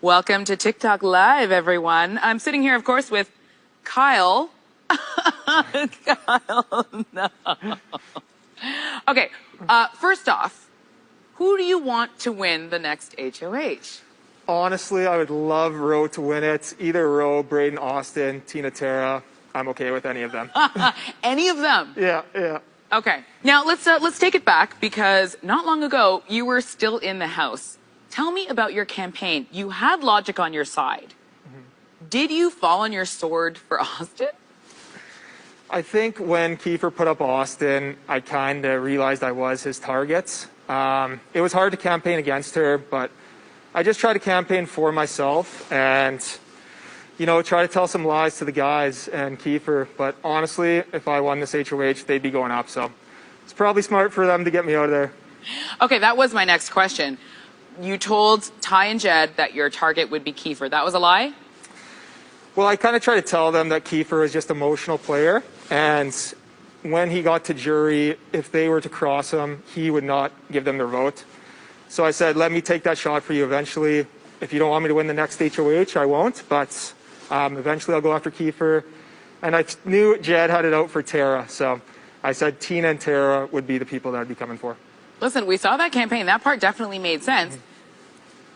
Welcome to TikTok Live, everyone. I'm sitting here, of course, with Kyle. Kyle, no. Okay, first off, who do you want to win the next HOH? Honestly, I would love Ro to win it. Either Ro, Braden, Austin, Tina, Tara. I'm okay with any of them. Any of them? Yeah. Okay. Now let's take it back, because not long ago you were still in the house. Tell me about your campaign. You had logic on your side. Did you fall on your sword for Austin? I think when Kiefer put up Austin, I kind of realized I was his target. It was hard to campaign against her, but I just tried to campaign for myself and, try to tell some lies to the guys and Kiefer. But honestly, if I won this HOH, they'd be going up. So it's probably smart for them to get me out of there. Okay, that was my next question. You told Ty and Jed that your target would be Kiefer. That was a lie? Well, I kind of tried to tell them that Kiefer is just an emotional player. And when he got to jury, if they were to cross him, he would not give them their vote. So I said, let me take that shot for you eventually. If you don't want me to win the next HOH, I won't. But eventually I'll go after Kiefer. And I knew Jed had it out for Tara. So I said Tina and Tara would be the people that I'd be coming for. Listen, we saw that campaign. That part definitely made sense.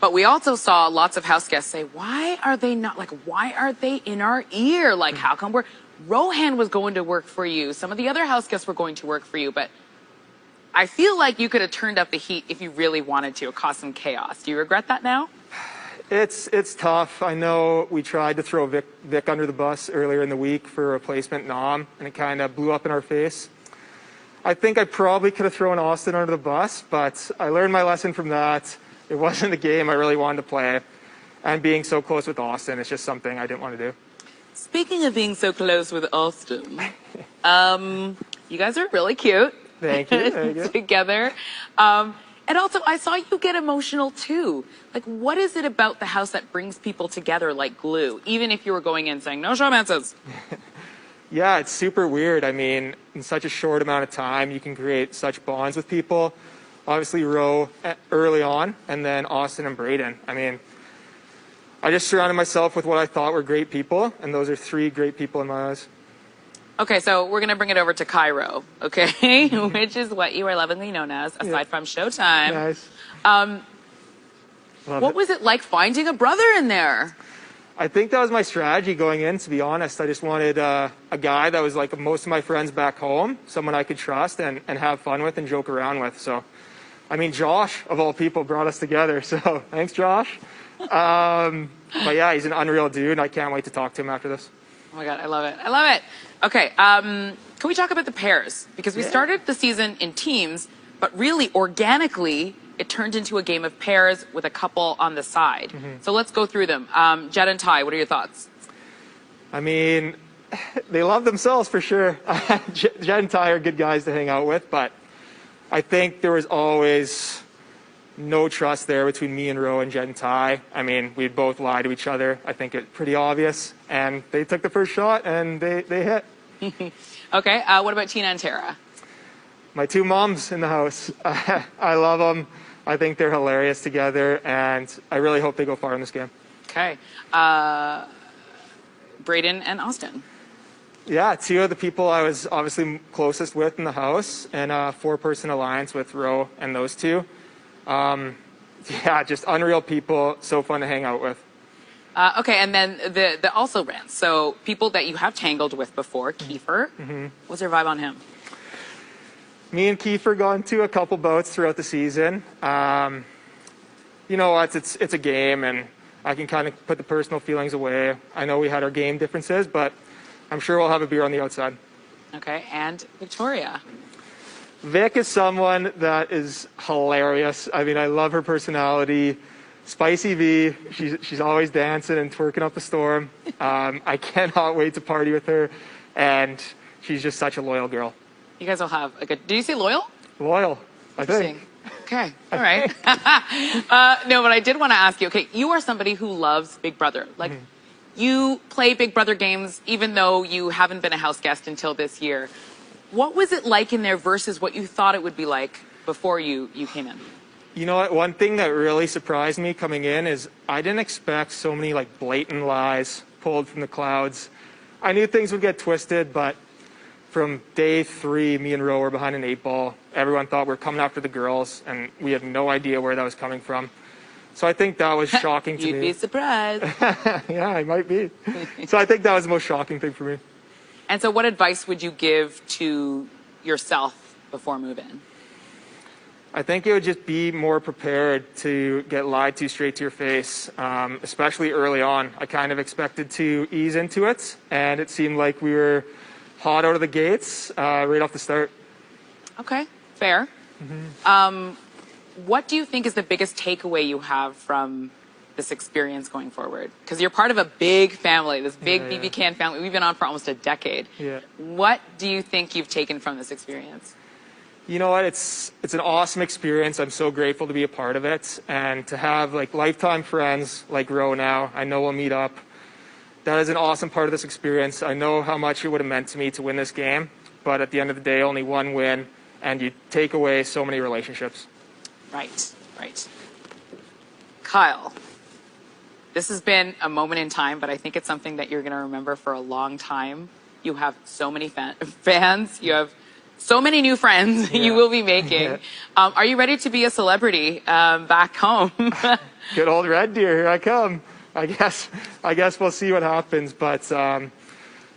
But we also saw lots of house guests say, why are they in our ear? Like, how come Rohan was going to work for you. Some of the other house guests were going to work for you. But I feel like you could have turned up the heat if you really wanted to. It caused some chaos. Do you regret that now? It's tough. I know we tried to throw Vic under the bus earlier in the week for a replacement nom, and it kind of blew up in our face. I think I probably could have thrown Austin under the bus, but I learned my lesson from that. It wasn't a game I really wanted to play. And being so close with Austin, it's just something I didn't want to do. Speaking of being so close with Austin, you guys are really cute. Thank you. Together. And also, I saw you get emotional too. Like, what is it about the house that brings people together like glue, even if you were going in saying, no showmances? Yeah, it's super weird. I mean, in such a short amount of time, you can create such bonds with people. Obviously, Ro early on, and then Austin and Braden. I mean, I just surrounded myself with what I thought were great people, and those are three great people in my eyes. Okay, so we're going to bring it over to Cairo, okay? Which is what you are lovingly known as, aside from Showtime. Nice. What was it like finding a brother in there? I think that was my strategy going in, to be honest. I just wanted a guy that was like most of my friends back home, someone I could trust and have fun with and joke around with. So, I mean, Josh, of all people, brought us together. So, thanks, Josh. But yeah, he's an unreal dude. I can't wait to talk to him after this. Oh my God, I love it. I love it. Okay, can we talk about the pairs? Because we started the season in teams, but really organically, it turned into a game of pairs with a couple on the side. So let's go through them. Jed and Ty, what are your thoughts? I mean, they love themselves for sure. Jed and Ty are good guys to hang out with, but I think there was always no trust there between me and Ro and Jed and Ty. I mean, we'd both lie to each other. I think it's pretty obvious. And they took the first shot and they hit. Okay, what about Tina and Tara? My two moms in the house. I love them. I think they're hilarious together, and I really hope they go far in this game. Okay. Braden and Austin. Yeah, two of the people I was obviously closest with in the house, and a four-person alliance with Ro and those two. Yeah, just unreal people, so fun to hang out with. Okay, and then the also rants. So people that you have tangled with before, Kiefer. What's your vibe on him? Me and Kiefer got into a couple bouts throughout the season. You know what? It's a game, and I can kind of put the personal feelings away. I know we had our game differences, but I'm sure we'll have a beer on the outside. Okay, and Victoria. Vic is someone that is hilarious. I mean, I love her personality. Spicy V, she's always dancing and twerking up a storm. I cannot wait to party with her, and she's just such a loyal girl. You guys will have a good... Did you say loyal? Loyal, I think. Okay, all right. No, but I did want to ask you, okay, you are somebody who loves Big Brother. Like, you play Big Brother games even though you haven't been a house guest until this year. What was it like in there versus what you thought it would be like before you came in? You know what? One thing that really surprised me coming in is I didn't expect so many like blatant lies pulled from the clouds. I knew things would get twisted, but from day 3, me and Ro were behind an 8-ball. Everyone thought we were coming after the girls, and we had no idea where that was coming from. So I think that was shocking to You'd me. be surprised. Yeah, I might be. So I think that was the most shocking thing for me. And so what advice would you give to yourself before move-in? I think it would just be more prepared to get lied to straight to your face, especially early on. I kind of expected to ease into it, and it seemed like we were hot out of the gates right off the start. Okay, fair. What do you think is the biggest takeaway you have from this experience going forward? Because you're part of a big family, this big BB Can family. We've been on for almost a decade. Yeah. What do you think you've taken from this experience? You know what? It's an awesome experience. I'm so grateful to be a part of it, and to have like lifetime friends like Ro now. I know we'll meet up. That is an awesome part of this experience. I know how much it would have meant to me to win this game, but at the end of the day, only one win, and you take away so many relationships. Right. Kyle, this has been a moment in time, but I think it's something that you're going to remember for a long time. You have so many fans. You have so many new friends you will be making. Are you ready to be a celebrity back home? Good old Red Deer, here I come. I guess we'll see what happens, but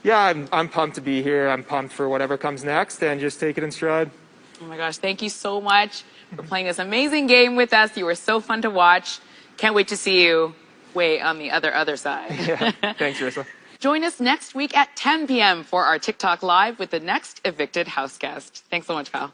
yeah, I'm pumped to be here. I'm pumped for whatever comes next, and just take it in stride. Oh my gosh, thank you so much for playing this amazing game with us. You were so fun to watch. Can't wait to see you way on the other side. Yeah. Thanks, Rissa. Join us next week at 10 p.m. for our TikTok Live with the next evicted house guest. Thanks so much, Kyle.